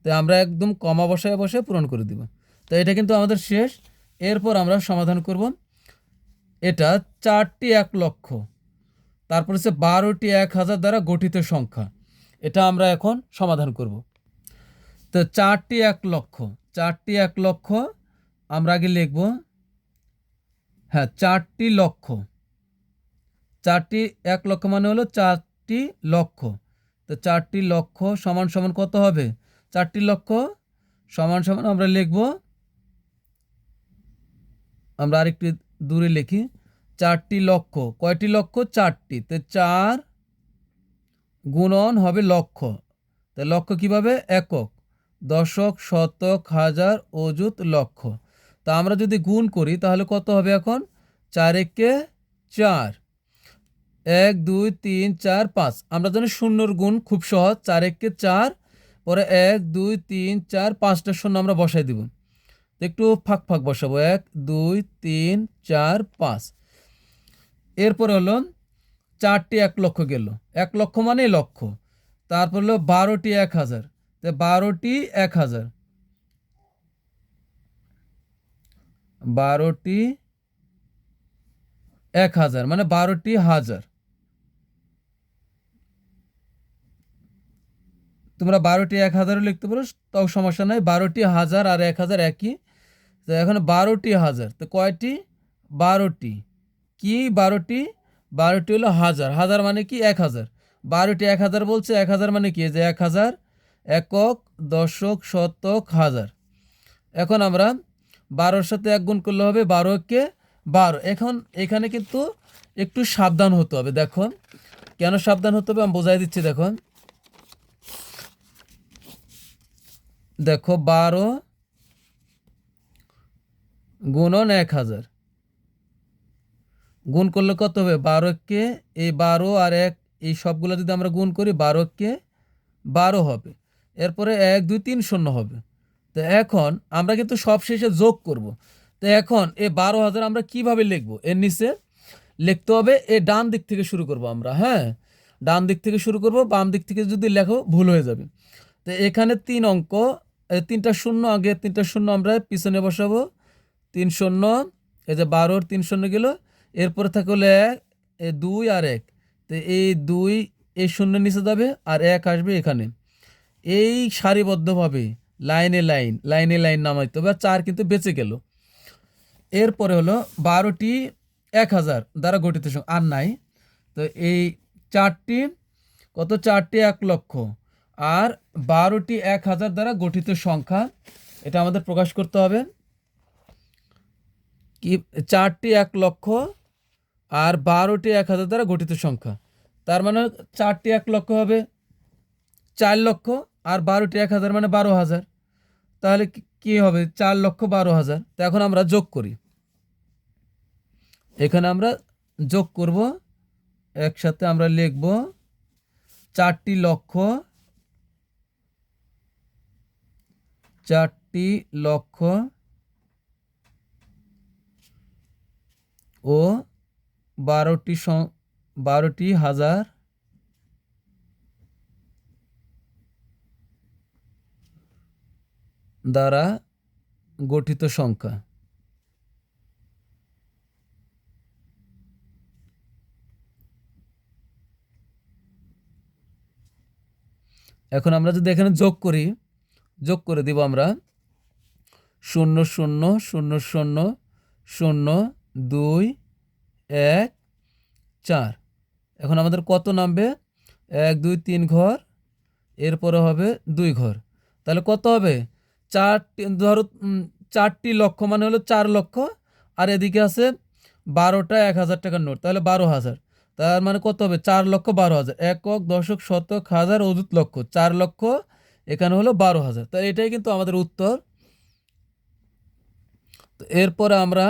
তো আমরা একদম কমা বসায় বসে পূরণ করে দিব। তো এটা কিন্তু আমাদের শেষ। এরপর আমরা সমাধান করব। এটা 4টি 1 লক্ষ, তারপরে সে 12টি 1,000 দ্বারা গঠিত সংখ্যা। এটা আমরা এখন সমাধান করব। তো 4টি 1 লক্ষ, 4টি 1 লক্ষ আমরা আগে লিখব। হ্যাঁ, 4টি লক্ষ, 4টি 1 লক্ষ মানে হলো 4টি লক্ষ। তো 4টি লক্ষ সমান সমান কত হবে? 4টি লক্ষ সমান সমান আমরা লিখব, আমরা আরেকটু দূরে লিখি, 4টি লক্ষ। কয়টি লক্ষ? 4টি। তো 4 গুণন হবে লক্ষ। তো লক্ষ কিভাবে? একক দশক শতক হাজার অযুত লক্ষ। তা আমরা যদি গুণ করি তাহলে কত হবে? এখন 4 একে 4, 1 2 3 4 5। আমরা জানি শূন্যর গুণ খুব সহজ, 4 একে 4, পরে 1 2 3 4 5টা শূন্য আমরা বসাই দিব। একটু ফাঁক ফাঁক বসাবো, 1 2 3 4 5। এরপরে হলো 4টি 1 লক্ষ গেল, 1 লক্ষ মানে লক্ষ। তারপর হলো 12টি 1,000। তো 12টি 1,000, 12টি 1,000 মানে 12টি হাজার। তোমরা 12টি 1,000ও লিখতে পারো, তাও সমস্যা নাই। 12টি হাজার আর 1,000 একই। তো এখন 12টি হাজার, তো কয়টি? 12টি। কি 12টি? 12টি হলো হাজার। হাজার মানে কি? 1,000। 12টি 1,000 বলছে, 1,000 মানে কি? যে 1,000 একক দশক শতক হাজার। এখন আমরা 12-র সাথে 1 গুণ করলে হবে 12 কে 12। এখন এখানে কিন্তু একটু সাবধান হতে হবে। দেখো কেন সাবধান হতে হবে আমি বোঝাই দিচ্ছি। দেখো 12 গুণন 1,000 গুণ করলে কত হবে? 12 কে এই 12 আর 1 এই সবগুলো যদি আমরা গুণ করি 12 কে 12 হবে। এরপরে 1 2 3 শূন্য হবে। তো এখন আমরা কিন্তু সব শেষে যোগ করব। তো এখন এই 12,000 আমরা কিভাবে লিখব? এর নিচে লিখতে হবে, এই ডান দিক থেকে শুরু করব আমরা। হ্যাঁ, ডান দিক থেকে শুরু করব, বাম দিক থেকে যদি লেখো ভুল হয়ে যাবে। তো এখানে 3 অঙ্ক, 3টা শূন্য, আগে 3টা শূন্য আমরা পিছনে বসাবো। 3 শূন্য, এই যে 12-র 3 শূন্য গেল। এরপরে থাকে হলো 1, 2 আর 1। তো এই 2 এই শূন্য নিচে যাবে আর 1 আসবে এখানে। এই সারিবদ্ধভাবে লাইনে লাইন নামাইতে হবে। 4 কিন্তু বেঁচে গেল। এরপরে হলো 12টি 1,000 দ্বারা গঠিত সংখ্যা আর নাই। তো এই 4টি কত? 4টি 1 লক্ষ আর 12টি 1,000 দ্বারা গঠিত সংখ্যা। এটা আমাদের প্রকাশ করতে হবে কি? 4টি 1 লক্ষ আর 12টি 1,000 দ্বারা গঠিত সংখ্যা। তার মানে 4টি 1 লক্ষ হবে 4 লক্ষ আর 12টি 1,000 মানে 12,000। তাহলে কি হবে? 4,12,000। তো এখন আমরা যোগ করি। এখানে আমরা যোগ করব, একসাথে আমরা লিখব 4টি লক্ষ 4টি লক্ষ ও 12টি হাজার দ্বারা গঠিত সংখ্যা। এখন আমরা যদি এখানে যোগ করে দিব আমরা 0 0 0 0 0 2 1 4। এখন আমাদের কত নামবে? 1 2 3 ঘর, এরপরে হবে 2 ঘর, তাহলে কত হবে? 4টি, ধরো 4টি লক্ষ মানে হলো 4 লক্ষ, আর এদিকে আছে 12টা 1000 টাকার নোট, তাহলে 12,000। তার মানে কত হবে? 4 লক্ষ 12,000। একক, দশক, শতক, হাজার, অযুত, লক্ষ, 4 লক্ষ, এখানে হলো 12,000। তো এটাই কিন্তু আমাদের উত্তর। তো এরপরে আমরা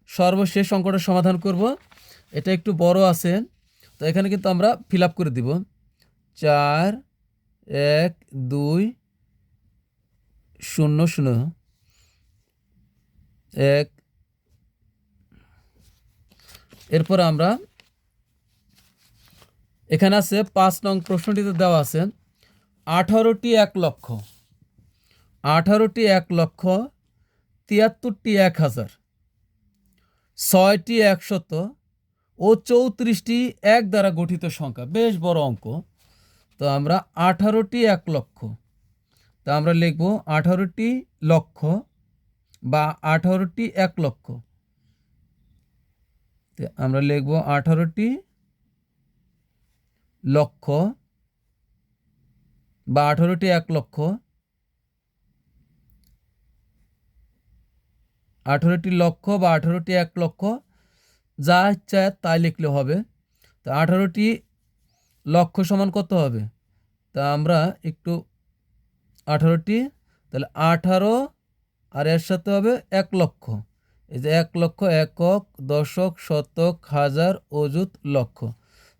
সর্বশেষ অঙ্কটা সমাধান করব। এটা একটু বড় আছে, তো এখানে কিন্তু আমরা ফিল আপ করে দিব। 4 1 2 0 0 1। এরপরে আমরা এখানে আছে 5 নং প্রশ্নটিতে দেওয়া আছে 18টি 1 লক্ষ, 18টি 1 লক্ষ, 73টি 1000, 6টি 100 ও 34টি 1 দ্বারা গঠিত সংখ্যা। বেশ বড় অঙ্ক। তো আমরা 18টি 1 লক্ষ, তা আমরা লিখব 18টি লক্ষ বা 18টি 1 লক্ষ। আমরা লিখব 18টি লক্ষ বা 18টি 1 লক্ষ, 18টি লক্ষ বা 18টি 1 লক্ষ, যা ইচ্ছা তাই লিখলে হবে। তো 18টি লক্ষ সমান কত হবে? তা আমরা একটু 18টি, তাহলে 18 আর এর সাথে হবে 1 লক্ষ। এই যে 1 লক্ষ, একক, দশক, শতক, হাজার, অযুত, লক্ষ।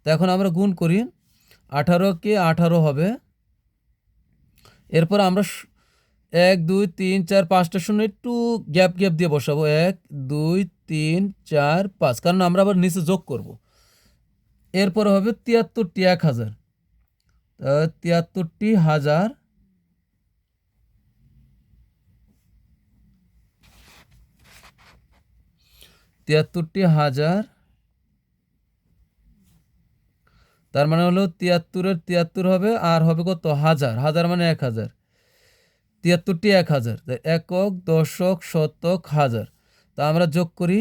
তো এখন আমরা গুণ করি, 18কে 18 হবে। এরপর আমরা 1 2 3 4 5টা শূন্য একটু গ্যাপ দিয়ে বসাবো। 1 2 3 4 5, কারণ আমরা আবার নিচে যোগ করব। এরপরে হবে 73টি 1000, 73টি হাজার, 73টি হাজার, তার মানে হলো 73-এর 73 হবে, আর হবে কত? হাজার, হাজার মানে 1000, 73টি 1000, একক, দশক, শতক, হাজার। তা আমরা যোগ করি,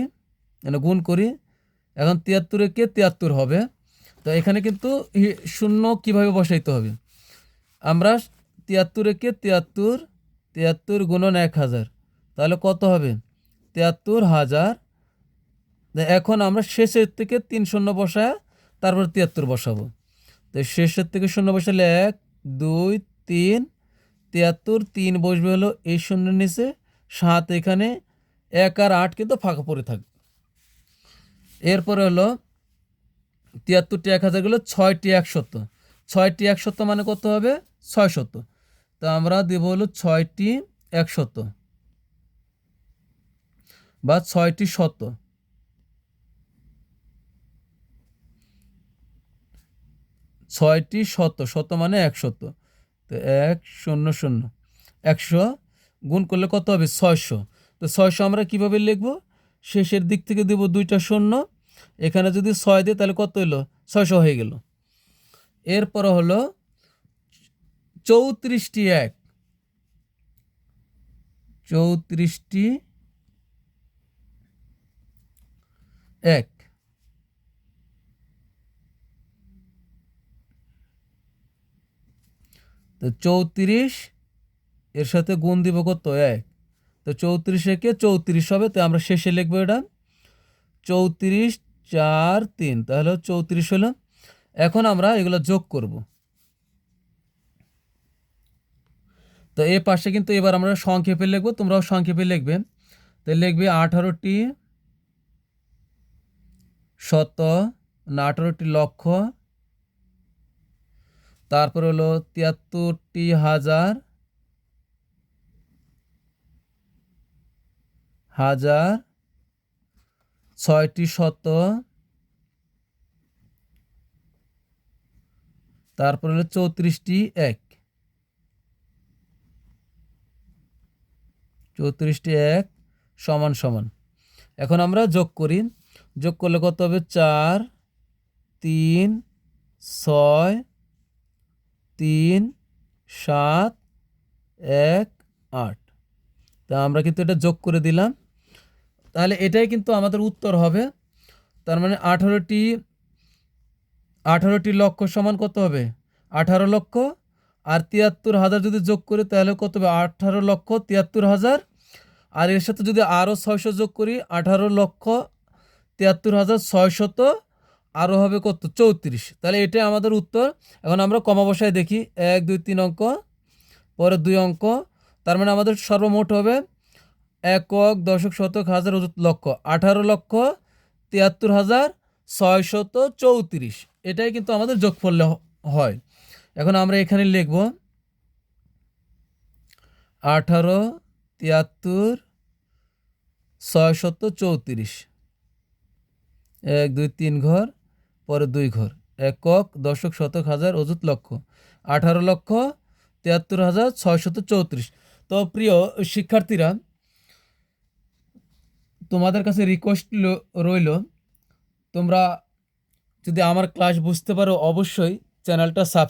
মানে গুণ করি। এখন 73-কে 73 হবে। তো এখানে কিন্তু শূন্য কিভাবে বসাইতে হবে? আমরা 73-কে 73, 73 গুণন 1000, তাহলে কত হবে? 73,000। এখন আমরা শেষের থেকে 3 শূন্য বসায় তারপর 73 বসাবো। তো শেষের থেকে শূন্য বসালে 1 2 3, 73, 3 বসবে হলো এই শূন্যের নিচে, 7 এখানে, 1 আর 8 কিন্তু ফাঁকা পড়ে থাকবে। এরপরে হলো 73টি 1000 গেলো 6টি 100, 6টি 100 মানে কত হবে? 600। তো আমরা দেব হলো 6টি 100 বা 6টি শত, 6টি শত, শত মানে 100। তো 1 0 0 100 গুণ করলে কত হবে? 600। তো 600 আমরা কিভাবে লিখব? শেষের দিক থেকে দেব 2টা শূন্য, এখানে যদি 6 দিই তাহলে কত হলো? 600 হয়ে গেল। এরপর হলো 34টি 1, 34টি 1, তো 34 এর সাথে গুণ দিব কত? 1। তো 34-একে 34 হবে, তো আমরা শেষে লিখবো এটা 34 4 3, তাহলে 34 হলো। এখন আমরা এগুলো যোগ করব। তো এই পাশে কিন্তু এবার আমরা সংক্ষেপে লিখবো, তোমরাও সংক্ষেপে লিখবে। তো লিখবে 18টি শত, না 18টি লক্ষ, তারপর হলো 73টি হাজার, হাজার, 6টি শত, তারপর হলো 34টি এক, 34টি এক সমান সমান। এখন আমরা যোগ করি, যোগ করলে কত হবে? 4, 3, 6, 3, 7, 1, 8। তা আমরা কিন্তু এটা যোগ করে দিলাম, তাহলে এটাই কিন্তু আমাদের উত্তর হবে। তার মানে 18টি লক্ষ সমান কত হবে? 18 লক্ষ। আর 73,000 যদি যোগ করি তাহলে কত হবে? 18,73,000। আর এর সাথে যদি আরও 600 যোগ করি, 18,73,600, আরও হবে কত? 34। তাহলে এটাই আমাদের উত্তর। এখন আমরা কমা বসায় দেখি, 1, 2, 3 অঙ্ক, পরে 2 অঙ্ক। তার মানে আমাদের সর্বমোট হবে একক, দশক, শতক, হাজার, অযুত, লক্ষ, 18,73,634। এটাই কিন্তু আমাদের যোগফল হয়। এখন আমরা এখানে লিখব 18,73,634। 1, 2, 3 ঘর, পরে 2 ঘর, একক, দশক, শতক, হাজার, অযুত, লক্ষ, 18,73,634। তো প্রিয় শিক্ষার্থীরা, তোমাদের কাছে রিকোয়েস্ট রইল, তোমরা যদি আমার ক্লাস বুঝতে পারো অবশ্যই চ্যানেলটা সাবস্ক্রাইব